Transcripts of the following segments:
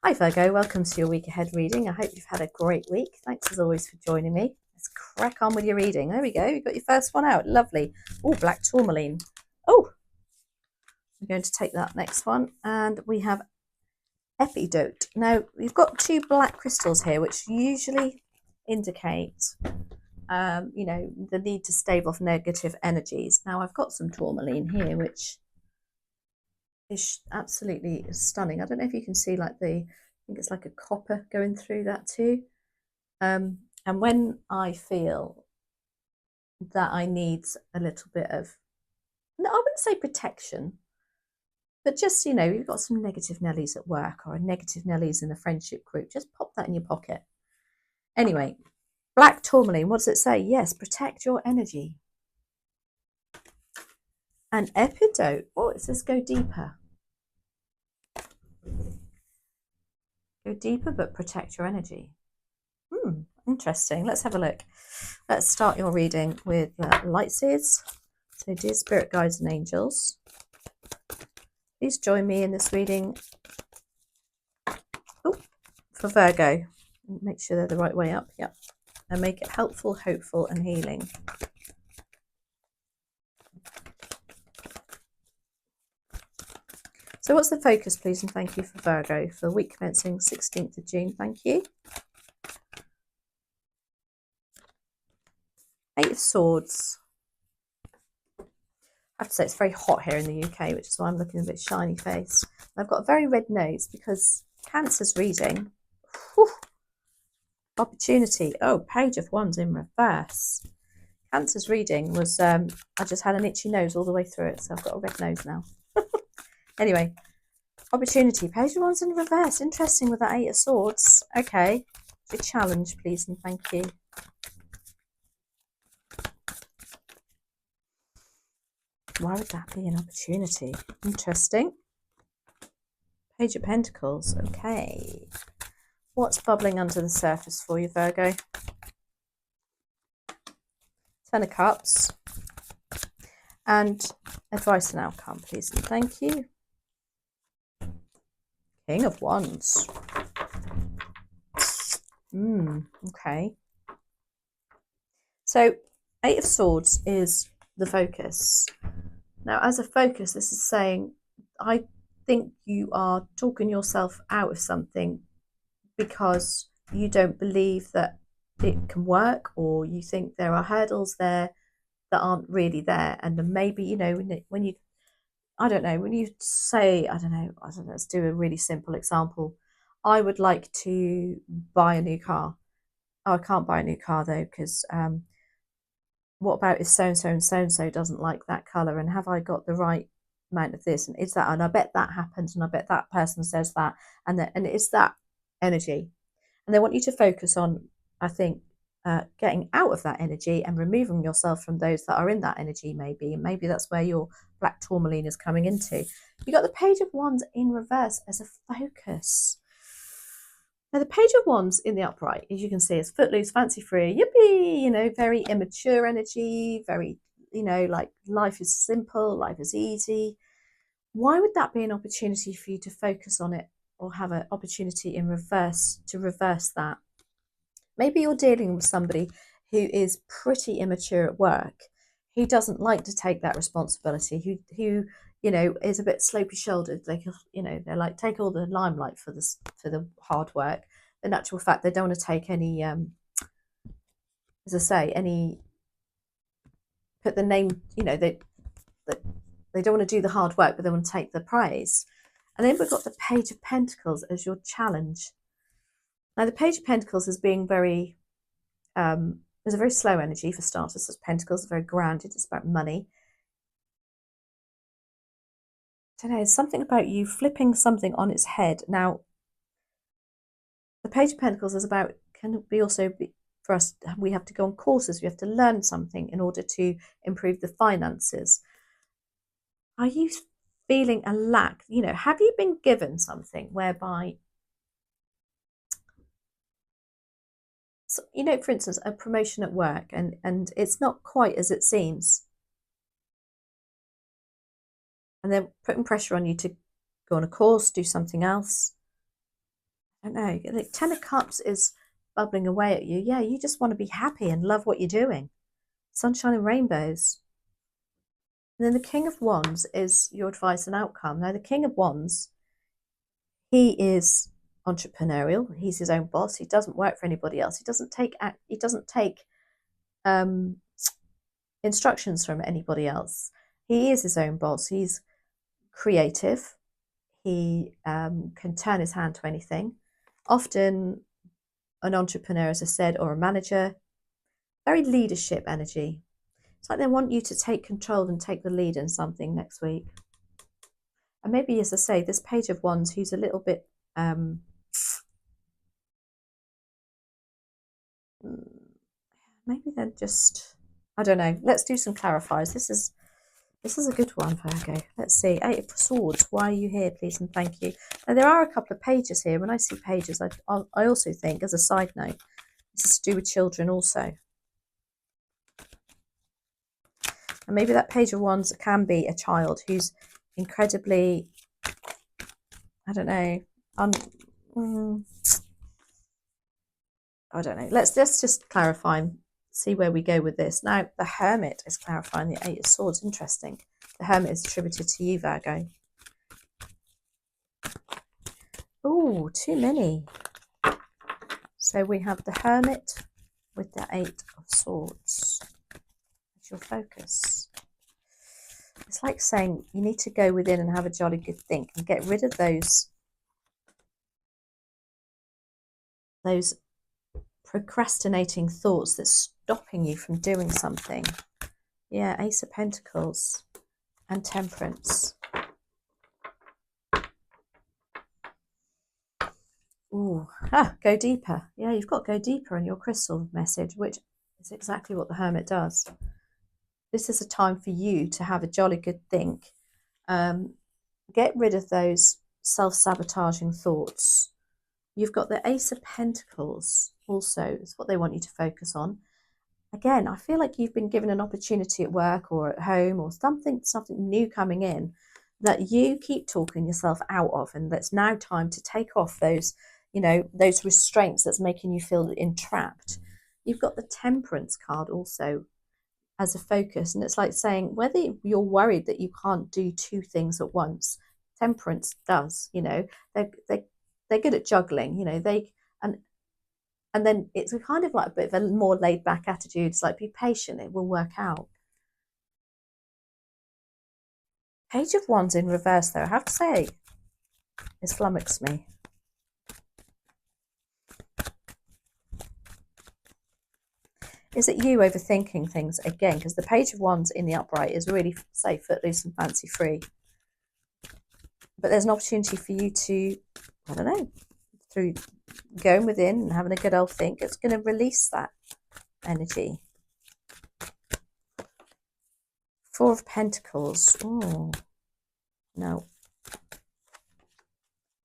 Hi Virgo, welcome to your week ahead reading. I hope you've had a great week. Thanks as always for joining me. Let's crack on with your reading. There we go, you've got your first one out. Lovely. Oh, black tourmaline. Oh, I'm going to take that next one. And we have epidote. Now, we've got two black crystals here, which usually indicate, the need to stave off negative energies. Now, I've got some tourmaline here, which is absolutely stunning. I don't know if you can see I think it's like a copper going through that too. And when I feel that I need a little bit of, no, I wouldn't say protection, but just, you've got some negative Nellies at work or a negative Nellies in a friendship group, just pop that in your pocket. Anyway, black tourmaline, what does it say? Yes, protect your energy. And epidote, oh, it says go deeper. Go deeper, but protect your energy. Interesting. Let's have a look. Let's start your reading with light seeds. So, dear spirit guides and angels, please join me in this reading for Virgo. Make sure they're the right way up. Yep. And make it helpful, hopeful, and healing. So what's the focus, please, and thank you for Virgo for the week commencing 16th of June. Thank you. Eight of Swords. I have to say it's very hot here in the UK, which is why I'm looking a bit shiny faced. I've got a very red nose because Cancer's reading. Whew, opportunity. Oh, Page of Wands in reverse. Cancer's reading was, I just had an itchy nose all the way through it, so I've got a red nose now. Anyway, opportunity. Page of Wands in reverse. Interesting with that Eight of Swords. Okay. A challenge, please, and thank you. Why would that be an opportunity? Interesting. Page of Pentacles. Okay. What's bubbling under the surface for you, Virgo? Ten of Cups. And advice and outcome, please, and thank you. King of Wands. Okay. So, Eight of Swords is the focus. Now, as a focus, this is saying, I think you are talking yourself out of something because you don't believe that it can work, or you think there are hurdles there that aren't really there. And then maybe, when you, I don't know, when you say, I don't know, let's do a really simple example. I would like to buy a new car. Oh, I can't buy a new car though, because what about if so-and-so and so-and-so doesn't like that colour, and have I got the right amount of this, and is that, and I bet that happens, and I bet that person says that, and it's that energy. And they want you to focus on, I think, getting out of that energy and removing yourself from those that are in that energy, maybe. And maybe that's where your black tourmaline is coming into. You got the Page of Wands in reverse as a focus. Now, the Page of Wands in the upright, as you can see, is footloose, fancy free, yippee, very immature energy, very, like life is simple, life is easy. Why would that be an opportunity for you to focus on it, or have an opportunity in reverse to reverse that? Maybe you're dealing with somebody who is pretty immature at work, who doesn't like to take that responsibility, who is a bit slopey shouldered. They're like, take all the limelight for the hard work. In actual fact, they don't want to take any, as I say, put the name, they don't want to do the hard work, but they want to take the praise. And then we've got the Page of Pentacles as your challenge. Now, the Page of Pentacles is being very, there's a very slow energy for starters. As Pentacles are very grounded. It's about money. I don't know, there's something about you flipping something on its head. Now, the Page of Pentacles is about, for us, we have to go on courses. We have to learn something in order to improve the finances. Are you feeling a lack? Have you been given something whereby, for instance, a promotion at work, and it's not quite as it seems, and they're putting pressure on you to go on a course, do something else, I don't know. The Ten of Cups is bubbling away at you. Yeah, you just want to be happy and love what you're doing. Sunshine and rainbows. And then the King of Wands is your advice and outcome. Now, the King of Wands, he is entrepreneurial. He's his own boss. He doesn't work for anybody else. He doesn't take instructions from anybody else. He is his own boss. He's creative. He can turn his hand to anything. Often an entrepreneur, as I said, or a manager, very leadership energy. It's like they want you to take control and take the lead in something next week. And maybe, as I say, this Page of Wands, who's a little bit maybe they're just, I don't know. Let's do some clarifiers. This is a good one, Virgo. Let's see. Eight of Swords. Why are you here, please and thank you? Now, there are a couple of pages here. When I see pages, I also think, as a side note, this is to do with children also. And maybe that Page of Wands can be a child who's incredibly, I don't know, I don't know. Let's just clarify and see where we go with this. Now, the Hermit is clarifying the Eight of Swords. Interesting. The Hermit is attributed to you, Virgo. Oh, too many. So we have the Hermit with the Eight of Swords. That's your focus. It's like saying you need to go within and have a jolly good think and get rid of those procrastinating thoughts that's stopping you from doing something. Yeah, Ace of Pentacles and Temperance. Ooh, go deeper. Yeah, you've got to go deeper in your crystal message, which is exactly what the Hermit does. This is a time for you to have a jolly good think. Get rid of those self-sabotaging thoughts. You've got the Ace of Pentacles also. It's what they want you to focus on. Again, I feel like you've been given an opportunity at work or at home or something new coming in that you keep talking yourself out of, and that's now time to take off those, those restraints that's making you feel entrapped. You've got the Temperance card also as a focus, and it's like saying whether you're worried that you can't do two things at once, Temperance does. They're good at juggling. And then it's kind of like a bit of a more laid back attitude. It's like, be patient, it will work out. Page of Wands in reverse, though, I have to say, it's flummoxed me. Is it you overthinking things again? Because the Page of Wands in the upright is really, say, footloose and fancy free. But there's an opportunity for you to, I don't know, through going within and having a good old think, it's going to release that energy. Four of Pentacles. Oh, no.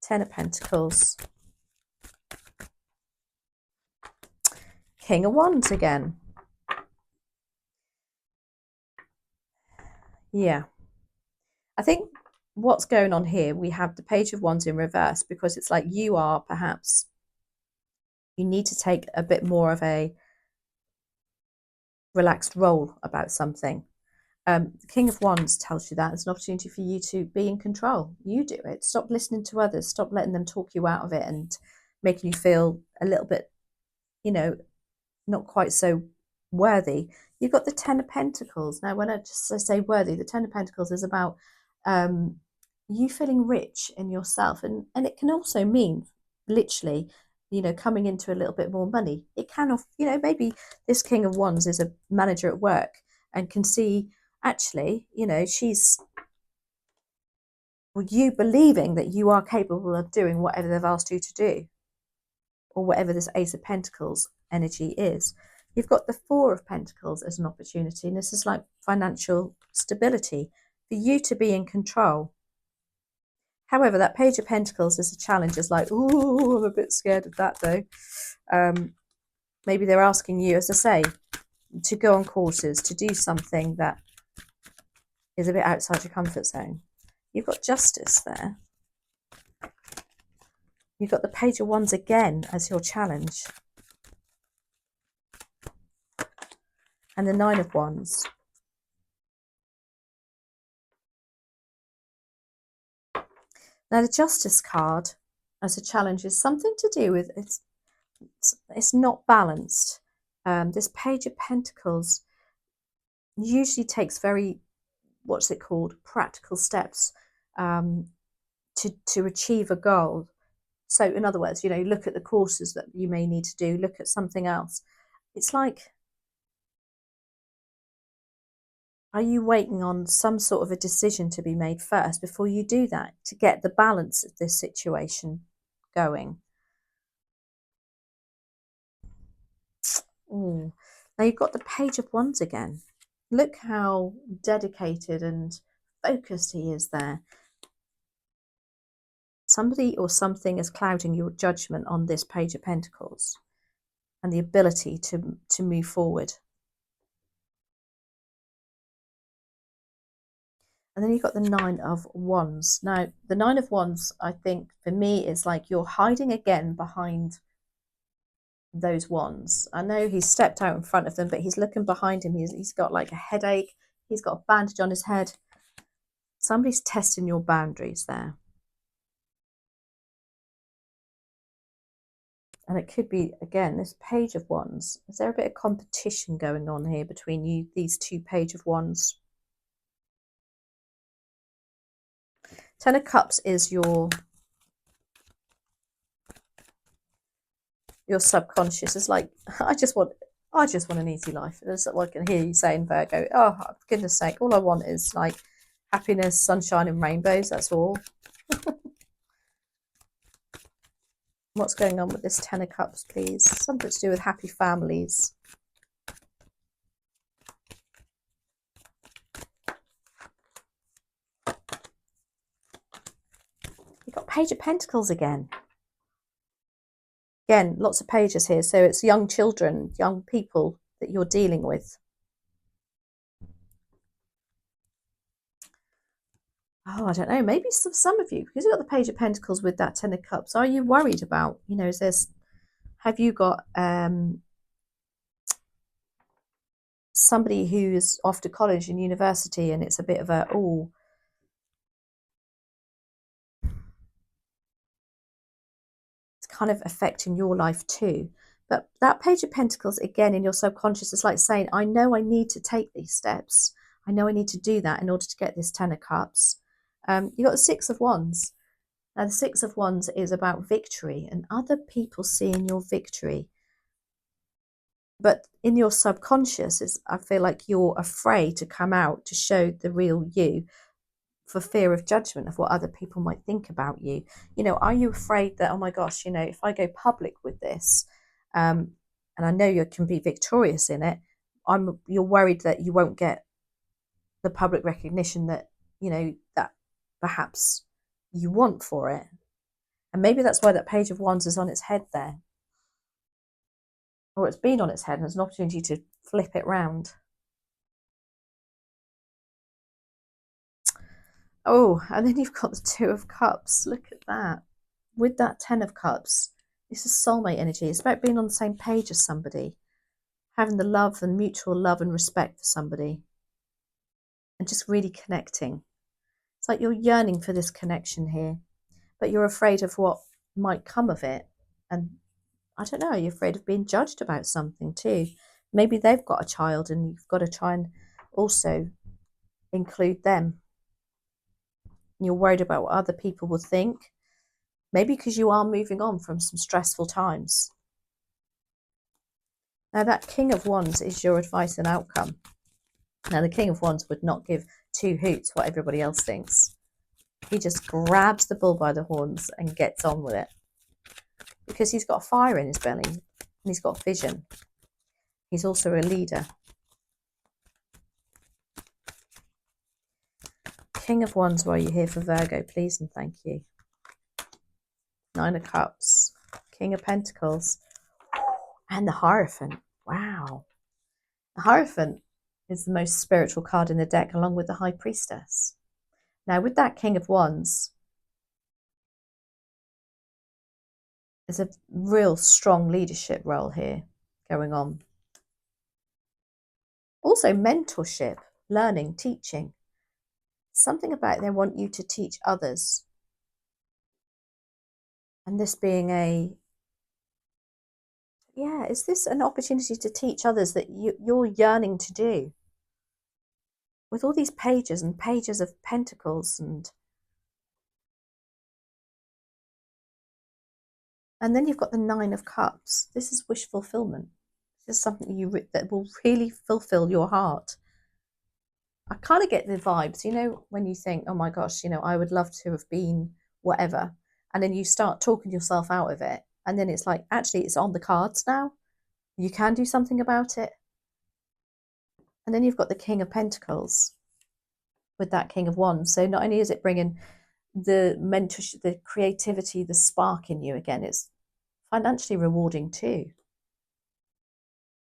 Ten of Pentacles. King of Wands again. Yeah. I think what's going on here, we have the Page of Wands in reverse, because it's like you are perhaps, you need to take a bit more of a relaxed role about something. The King of Wands tells you that it's an opportunity for you to be in control. You do it. Stop listening to others. Stop letting them talk you out of it and making you feel a little bit, not quite so worthy. You've got the Ten of Pentacles. Now, when I say worthy, the Ten of Pentacles is about you feeling rich in yourself. And it can also mean literally, coming into a little bit more money. It can, maybe this King of Wands is a manager at work and can see, actually, she's, you believing that you are capable of doing whatever they've asked you to do, or whatever this Ace of Pentacles energy is. You've got the Four of Pentacles as an opportunity, and this is like financial stability for you to be in control. However, that Page of Pentacles is a challenge. It's like, ooh, I'm a bit scared of that though. Maybe they're asking you, as I say, to go on courses, to do something that is a bit outside your comfort zone. You've got Justice there. You've got the Page of Wands again as your challenge. And the Nine of Wands. Now the Justice card as a challenge is something to do with it's not balanced. This Page of Pentacles usually takes very, what's it called, practical steps to achieve a goal. So in other words, you know, look at the courses that you may need to do, look at something else. It's like, are you waiting on some sort of a decision to be made first before you do that, to get the balance of this situation going? Ooh. Now you've got the Page of Wands again. Look how dedicated and focused he is there. Somebody or something is clouding your judgment on this Page of Pentacles and the ability to move forward. And then you've got the Nine of Wands. Now, the Nine of Wands, I think, for me, is like you're hiding again behind those wands. I know he's stepped out in front of them, but he's looking behind him. He's got like a headache. He's got a bandage on his head. Somebody's testing your boundaries there. And it could be, again, this Page of Wands. Is there a bit of competition going on here between you, these two Page of Wands? Ten of Cups is your subconscious. It's like, I just want an easy life. That's what I can hear you saying, Virgo. Oh, for goodness sake, all I want is like happiness, sunshine and rainbows. That's all. What's going on with this Ten of Cups, please? Something to do with happy families. You've got Page of Pentacles again. Again, lots of pages here. So it's young children, young people that you're dealing with. Oh, I don't know. Maybe some of you, because you've got the Page of Pentacles with that Ten of Cups. Are you worried about, you know, have you got somebody who's off to college and university and it's a bit of a, oh, it's kind of affecting your life too. But that Page of Pentacles, again, in your subconscious, is like saying, I know I need to take these steps. I know I need to do that in order to get this Ten of Cups. You've got the Six of Wands. Now, the Six of Wands is about victory and other people seeing your victory. But in your subconscious, I feel like you're afraid to come out to show the real you for fear of judgment of what other people might think about you. You know, are you afraid that, oh my gosh, you know, if I go public with this, and I know you can be victorious in it, you're worried that you won't get the public recognition that, you know, that perhaps you want for it. And maybe that's why that Page of Wands is on its head there. Or it's been on its head and there's an opportunity to flip it round. Oh, and then you've got the Two of Cups. Look at that. With that Ten of Cups, this is soulmate energy. It's about being on the same page as somebody, having the love and mutual love and respect for somebody, and just really connecting. It's like you're yearning for this connection here, but you're afraid of what might come of it. And I don't know, you're afraid of being judged about something too. Maybe they've got a child and you've got to try and also include them. You're worried about what other people will think. Maybe because you are moving on from some stressful times. Now that King of Wands is your advice and outcome. Now the King of Wands would not give two hoots what everybody else thinks. He just grabs the bull by the horns and gets on with it. Because he's got fire in his belly and he's got vision. He's also a leader. King of Wands, why are you here for Virgo, please and thank you. Nine of Cups, King of Pentacles, and the Hierophant. Wow. The Hierophant is the most spiritual card in the deck, along with the High Priestess. Now, with that King of Wands, There's a real strong leadership role here going on. Also mentorship, learning, teaching. Something about they want you to teach others. And this being is this an opportunity to teach others that you're yearning to do? With all these pages and pages of pentacles and then you've got the 9 of cups. This is wish fulfillment. This is something that will really fulfill your heart. I kind of get the vibes, you know, when you think, oh my gosh, you know, I would love to have been whatever. And then you start talking yourself out of it. And then it's like, actually, it's on the cards now. You can do something about it. And then you've got the King of Pentacles with that King of Wands. So not only is it bringing the mentorship, the creativity, the spark in you again, it's financially rewarding too.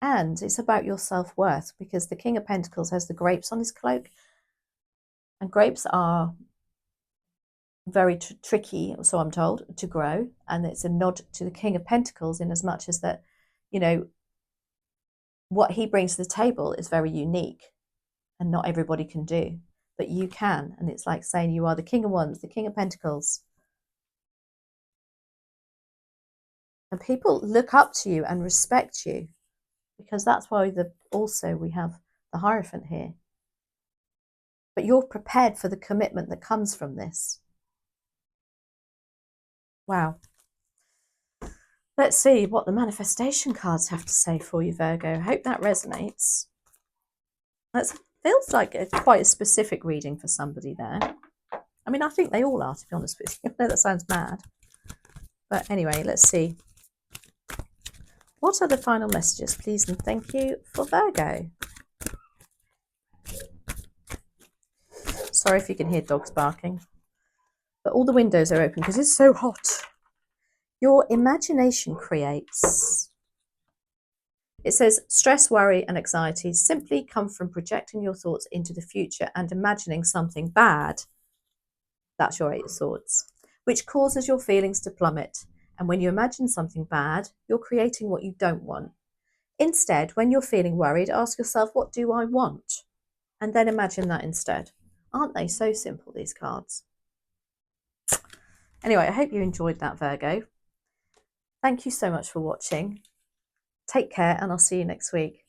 And it's about your self-worth, because the King of Pentacles has the grapes on his cloak. And grapes are very tricky, so I'm told, to grow. And it's a nod to the King of Pentacles in as much as that, you know, what he brings to the table is very unique and not everybody can do, but you can. And it's like saying you are the King of Wands, the King of Pentacles. And people look up to you and respect you, because that's why also we have the Hierophant here. But you're prepared for the commitment that comes from this. Wow. Let's see what the manifestation cards have to say for you, Virgo. I hope that resonates. That feels like quite a specific reading for somebody there. I mean, I think they all are, to be honest with you. I know that sounds mad. But anyway, let's see. What are the final messages, please and thank you, for Virgo? Sorry if you can hear dogs barking. But all the windows are open because it's so hot. Your imagination creates. It says, stress, worry, and anxiety simply come from projecting your thoughts into the future and imagining something bad. That's your 8 of Swords, which causes your feelings to plummet. And when you imagine something bad, you're creating what you don't want. Instead, when you're feeling worried, ask yourself, what do I want? And then imagine that instead. Aren't they so simple, these cards? Anyway, I hope you enjoyed that, Virgo. Thank you so much for watching. Take care, and I'll see you next week.